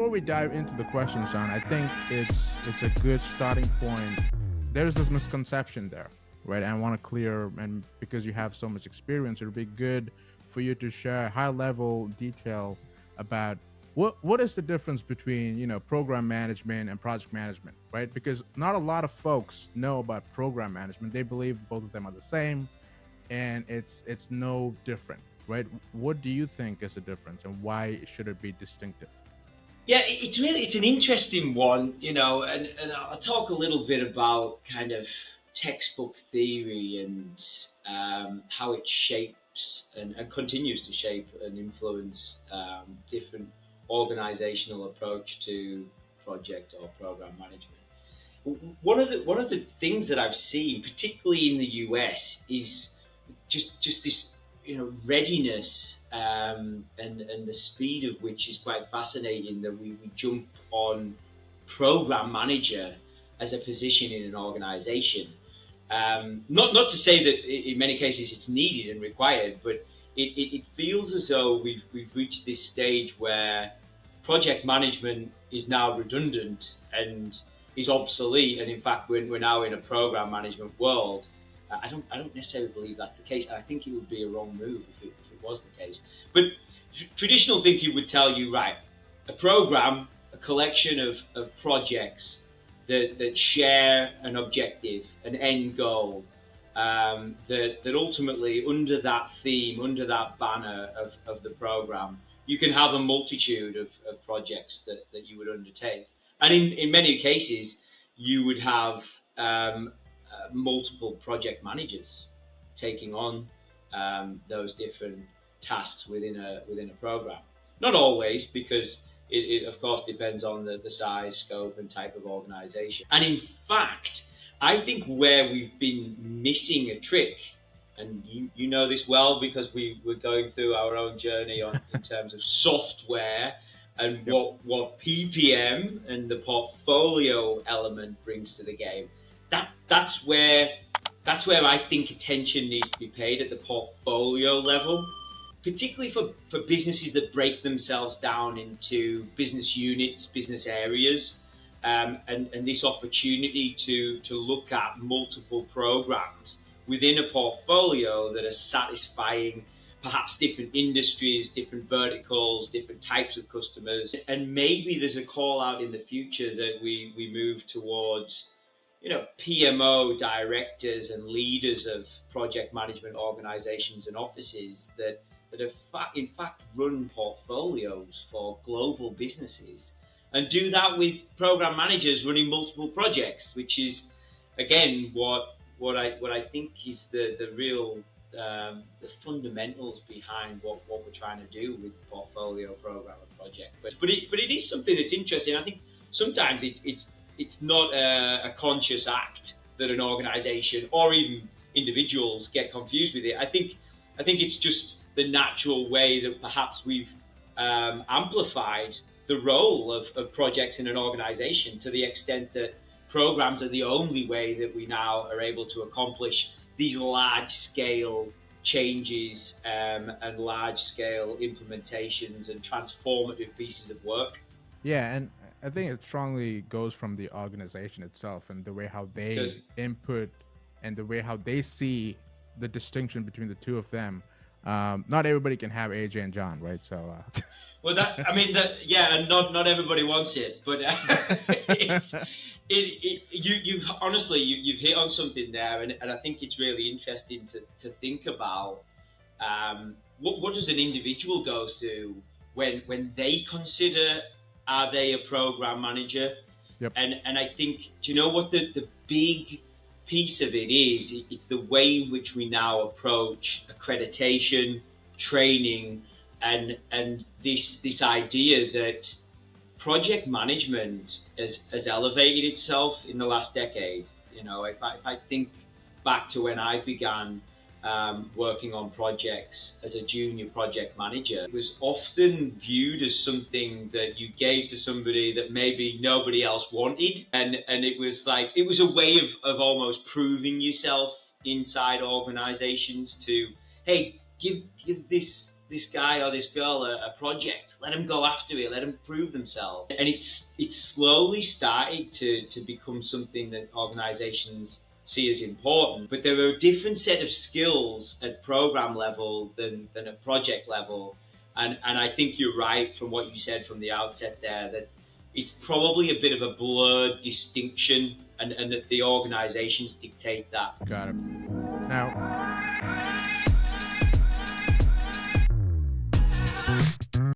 before we dive into the questions, John, I think it's a good starting point. There's this misconception there, right? And I want to clear, and because you have so much experience, it'll be good for you to share high level detail about what is the difference between program management and project management, right? Because not a lot of folks know about program management. They believe both of them are the same, and it's no different, right? What do you think is the difference, and why should it be distinctive? Yeah, it's an interesting one, and I'll talk a little bit about kind of textbook theory and how it shapes and continues to shape and influence different organizational approach to project or program management. One of the things that I've seen, particularly in the US, is just this readiness and the speed of which is quite fascinating, that we jump on program manager as a position in an organization. Not to say that in many cases it's needed and required, but it feels as though we've reached this stage where project management is now redundant and is obsolete, and in fact we're now in a program management world. I don't necessarily believe that's the case, and I think it would be a wrong move if it was the case. But traditional thinking would tell you, right, a program, a collection of projects that share an objective, an end goal, that ultimately, under that theme, under that banner of the program, you can have a multitude of projects that you would undertake. And in many cases, you would have multiple project managers taking on those different tasks within a program. Not always, because it of course depends on the size, scope, and type of organization. And in fact, I think where we've been missing a trick, and you know this well because we were going through our own journey on in terms of software and Yep. what PPM and the portfolio element brings to the game. That's where I think attention needs to be paid at the portfolio level, particularly for businesses that break themselves down into business units, business areas, and this opportunity to look at multiple programs within a portfolio that are satisfying perhaps different industries, different verticals, different types of customers. And maybe there's a call out in the future that we move towards PMO directors and leaders of project management organizations and offices that have in fact run portfolios for global businesses and do that with program managers running multiple projects, which is again what I think is the real the fundamentals behind what we're trying to do with portfolio, program, and project. But it is something that's interesting. I think sometimes it's not a conscious act that an organization or even individuals get confused with it. I think it's just the natural way that perhaps we've amplified the role of projects in an organization, to the extent that programs are the only way that we now are able to accomplish these large scale changes and large scale implementations and transformative pieces of work. Yeah, and I think it strongly goes from the organization itself and the way how they Because input and the way how they see the distinction between the two of them. Not everybody can have AJ and John, right? So, Well, that I mean that yeah, and not everybody wants it, but it's you've honestly you've hit on something there, and I think it's really interesting to think about. What does an individual go through when they consider, are they a program manager? yep. And I think, do you know what the big piece of it is? It's the way in which we now approach accreditation, training, and this idea that project management has elevated itself in the last decade. If I think back to when I began working on projects as a junior project manager, it was often viewed as something that you gave to somebody that maybe nobody else wanted, and it was like it was a way of almost proving yourself inside organizations to, hey, give this guy or this girl a project. Let them go after it. Let them prove themselves. And it's slowly started to become something that organizations see as important. But there are a different set of skills at program level than at project level. And I think you're right from what you said from the outset there, that it's probably a bit of a blurred distinction, and that the organizations dictate that. Got it. Now,